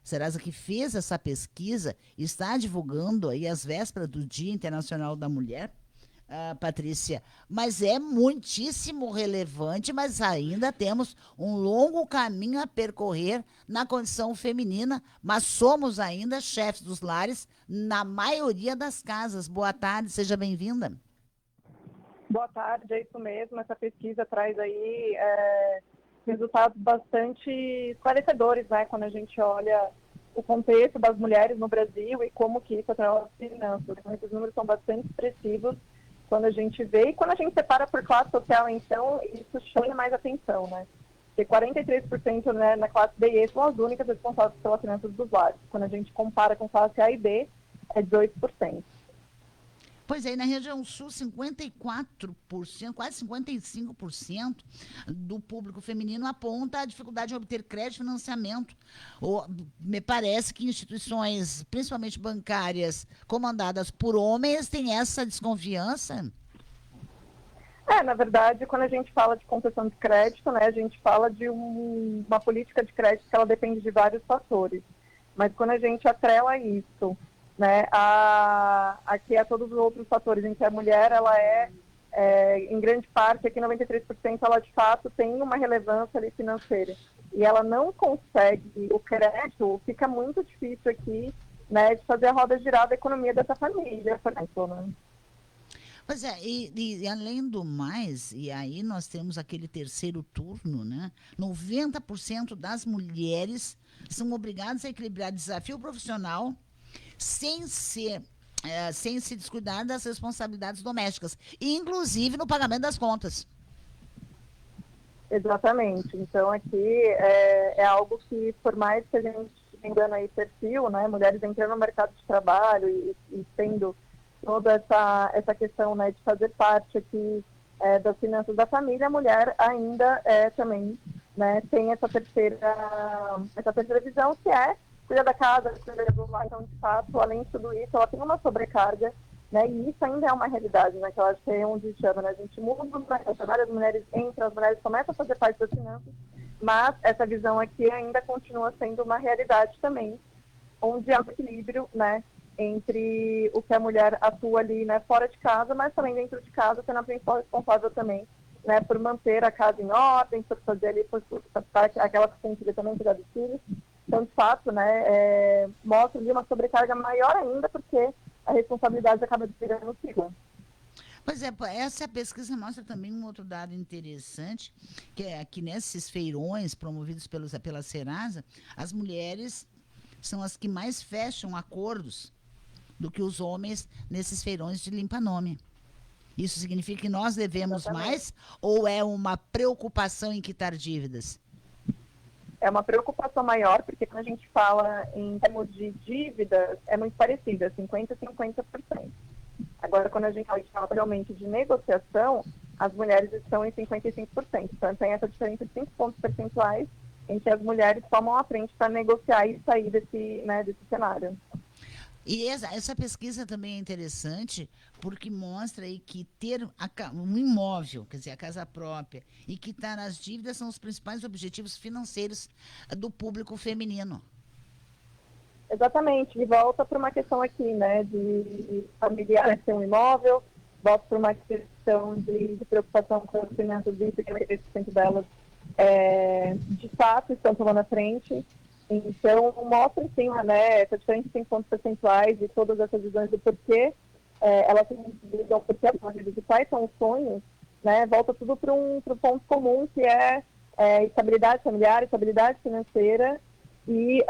Serasa que fez essa pesquisa, está divulgando aí às vésperas do Dia Internacional da Mulher, Patrícia, mas é muitíssimo relevante, mas ainda temos um longo caminho a percorrer na condição feminina, mas somos ainda chefes dos lares na maioria das casas. Boa tarde, seja bem-vinda. Boa tarde, é isso mesmo. Essa pesquisa traz aí resultados bastante esclarecedores, né? Quando a gente olha o contexto das mulheres no Brasil e como que isso atrela as finanças. Então, esses números são bastante expressivos quando a gente vê. E quando a gente separa por classe social, então, isso chama mais atenção, né? Porque 43%, né, na classe B e E são as únicas responsáveis pelas finanças dos lares. Quando a gente compara com classe A e B, é 18%. Pois é, na região sul, 54%, quase 55% do público feminino aponta a dificuldade em obter crédito e financiamento. Me parece que instituições, principalmente bancárias, comandadas por homens, têm essa desconfiança. Na verdade, quando a gente fala de concessão de crédito, né, a gente fala de uma política de crédito que ela depende de vários fatores. Mas quando a gente atrela isso, né, aqui a todos os outros fatores em que a mulher, ela em grande parte, aqui 93%, ela de fato tem uma relevância ali financeira. E ela não consegue o crédito, fica muito difícil aqui, né, de fazer a roda girar da economia dessa família, por exemplo, né? Pois é, e além do mais, e aí nós temos aquele terceiro turno, né? 90% das mulheres são obrigadas a equilibrar desafio profissional sem se descuidar das responsabilidades domésticas, inclusive no pagamento das contas. Exatamente. Então, aqui é algo que, por mais que a gente engana aí perfil, né, mulheres entrando no mercado de trabalho e tendo toda essa questão, né, de fazer parte aqui das finanças da família, a mulher ainda também, né, tem essa terceira visão, que é cuida da casa, cuida do lar. Então, de fato, além de tudo isso, ela tem uma sobrecarga, né, e isso ainda é uma realidade, né, que eu acho que é onde chama, né, a gente muda o trabalho, as mulheres entram, as mulheres começam a fazer parte das finanças, mas essa visão aqui ainda continua sendo uma realidade também, onde há um equilíbrio, né, entre o que a mulher atua ali, né, fora de casa, mas também dentro de casa, sendo a principal responsável também, né, por manter a casa em ordem, por fazer ali, por aquela que tem que também cuidar dos filhos. Então, de fato, né, mostra ali uma sobrecarga maior ainda, porque a responsabilidade acaba virando no ciclo. Pois é, essa pesquisa mostra também um outro dado interessante, que é que nesses feirões promovidos pela Serasa, as mulheres são as que mais fecham acordos do que os homens nesses feirões de limpa-nome. Isso significa que nós devemos mais ou é uma preocupação em quitar dívidas? É uma preocupação maior, porque quando a gente fala em termos de dívidas, é muito parecida, 50% a 50%. Agora, quando a gente fala realmente de negociação, as mulheres estão em 55%. Então, tem essa diferença de 5 pontos percentuais em que as mulheres tomam a frente para negociar e sair desse cenário. E essa pesquisa também é interessante porque mostra aí que ter um imóvel, quer dizer, a casa própria, e quitar as dívidas são os principais objetivos financeiros do público feminino. Exatamente, e volta para uma questão aqui, né, de familiar ter um imóvel, volta para uma questão de preocupação com as finanças, de 90% delas de fato estão tomando a frente. Então, mostra, sim, né, essa diferença em pontos percentuais e todas essas visões do porquê elas têm o porquê a vida de pai são os sonhos, né, volta tudo para um ponto comum, que é estabilidade familiar, estabilidade financeira e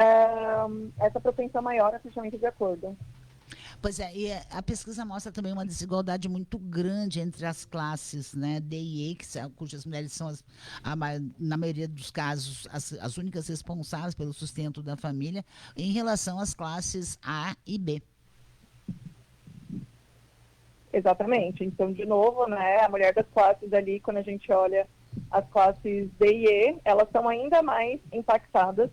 essa propensão maior a fechamento de acordo. Pois é, e a pesquisa mostra também uma desigualdade muito grande entre as classes, né, D e E, cujas mulheres são, na maioria dos casos, as únicas responsáveis pelo sustento da família, em relação às classes A e B. Exatamente. Então, de novo, né, a mulher das classes ali, quando a gente olha as classes D e E, elas são ainda mais impactadas,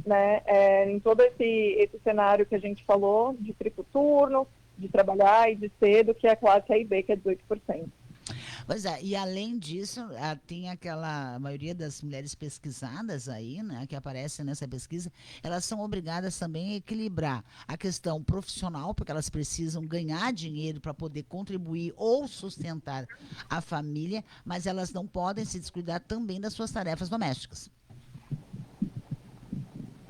né, em todo esse cenário que a gente falou, de triplo turno, de trabalhar e de cedo, que é a classe A e B, que é 18%. Pois é, e além disso, tem a maioria das mulheres pesquisadas aí, né, que aparecem nessa pesquisa, elas são obrigadas também a equilibrar a questão profissional, porque elas precisam ganhar dinheiro para poder contribuir ou sustentar a família, mas elas não podem se descuidar também das suas tarefas domésticas.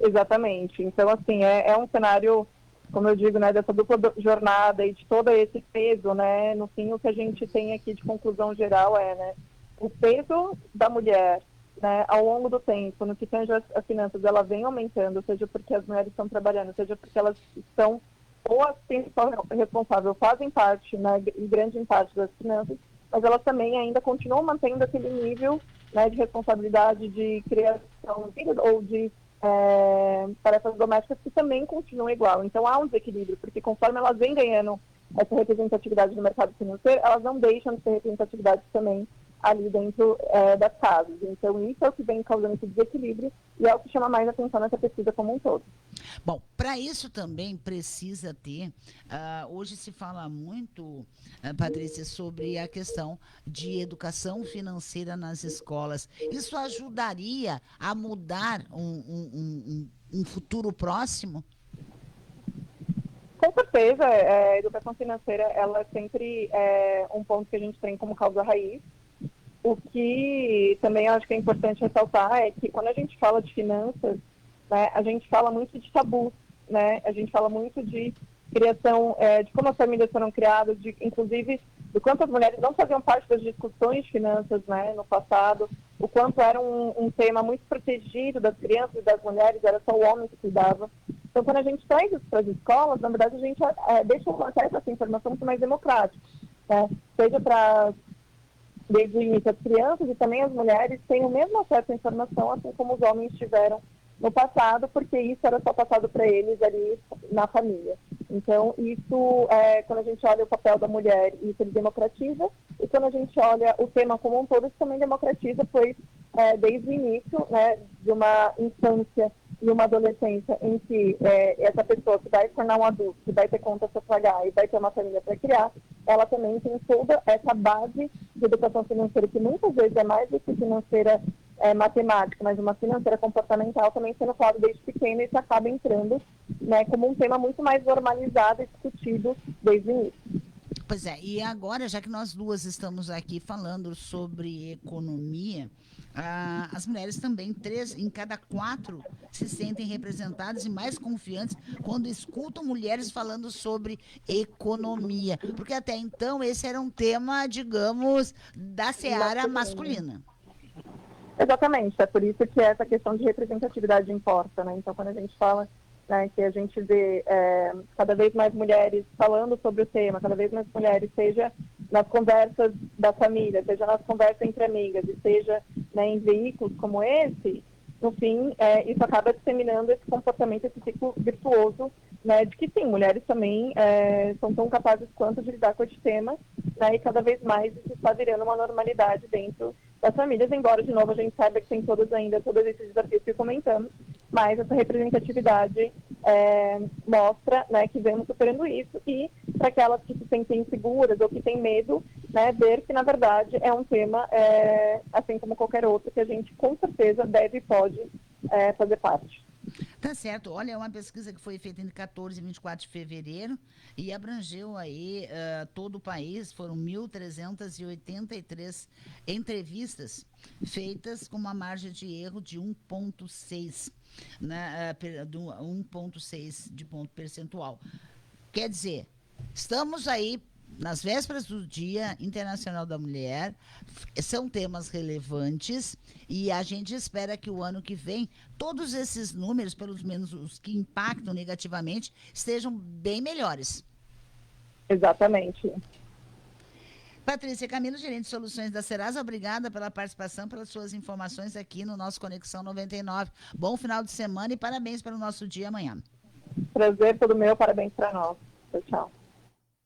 Exatamente. Então, assim, é um cenário, como eu digo, né, dessa dupla jornada e de todo esse peso, né, no fim, o que a gente tem aqui de conclusão geral é, né, o peso da mulher, né, ao longo do tempo, no que tange as finanças, ela vem aumentando, seja porque as mulheres estão trabalhando, seja porque elas estão, ou as principais responsáveis fazem parte, né, em grande parte das finanças, mas elas também ainda continuam mantendo aquele nível, né, de responsabilidade de criação ou de tarefas domésticas que também continuam igual. Então há um desequilíbrio, porque conforme elas vêm ganhando essa representatividade no mercado financeiro, elas não deixam de ter representatividade também ali dentro das casas. Então isso é o que vem causando esse desequilíbrio e é o que chama mais atenção nessa pesquisa como um todo. Bom, para isso também precisa ter, hoje se fala muito, Patrícia, sobre a questão de educação financeira nas escolas. Isso ajudaria a mudar um futuro próximo? Com certeza, a educação financeira ela sempre é um ponto que a gente tem como causa raiz. O que também acho que é importante ressaltar é que quando a gente fala de finanças, né, a gente fala muito de tabu, né? A gente fala muito de criação, de como as famílias foram criadas, de, inclusive do quanto as mulheres não faziam parte das discussões de finanças, né, no passado, o quanto era um tema muito protegido das crianças e das mulheres, era só o homem que cuidava. Então, quando a gente traz isso para as escolas, na verdade, a gente deixa o acesso a essa informação muito mais democrático, né? Seja para desde o início as crianças e também as mulheres têm o mesmo acesso à informação, assim como os homens tiveram no passado, porque isso era só passado para eles ali na família. Então, isso, quando a gente olha o papel da mulher, isso ele democratiza, e quando a gente olha o tema como um todo, isso também democratiza, pois desde o início, né, de uma infância e uma adolescência em que essa pessoa que vai se tornar um adulto, que vai ter conta para pagar e vai ter uma família para criar, ela também tem toda essa base de educação financeira, que muitas vezes é mais do que financeira matemática, mas uma financeira comportamental também sendo falado desde pequeno, e isso acaba entrando, né, como um tema muito mais normalizado e discutido desde o início. Pois é, e agora, já que nós duas estamos aqui falando sobre economia, as mulheres também, 3 em cada 4, se sentem representadas e mais confiantes quando escutam mulheres falando sobre economia. Porque até então esse era um tema, digamos, da seara masculina. Exatamente, é por isso que essa questão de representatividade importa, né? Então, quando a gente fala, né, que a gente vê cada vez mais mulheres falando sobre o tema, cada vez mais mulheres, seja nas conversas da família, seja nas conversas entre amigas, e seja, né, em veículos como esse, no fim, isso acaba disseminando esse comportamento, esse ciclo virtuoso, né, de que sim, mulheres também são tão capazes quanto de lidar com esse tema, né, e cada vez mais isso está virando uma normalidade dentro das famílias, embora, de novo, a gente saiba que tem todos esses desafios que comentamos, mas essa representatividade mostra, né, que vemos superando isso, e para aquelas que se sentem inseguras ou que têm medo, né, ver que, na verdade, é um tema, assim como qualquer outro, que a gente, com certeza, deve e pode fazer parte. Tá certo. Olha, é uma pesquisa que foi feita entre 14 e 24 de fevereiro e abrangeu aí todo o país. Foram 1.383 entrevistas feitas com uma margem de erro de 1,6, né, 1,6 de ponto percentual. Quer dizer, estamos aí nas vésperas do Dia Internacional da Mulher, são temas relevantes e a gente espera que o ano que vem todos esses números, pelo menos os que impactam negativamente, estejam bem melhores. Exatamente. Patrícia Camilo, gerente de soluções da Serasa, obrigada pela participação, pelas suas informações aqui no nosso Conexão 99. Bom final de semana e parabéns pelo nosso dia amanhã. Prazer todo meu, parabéns para nós. Tchau, tchau.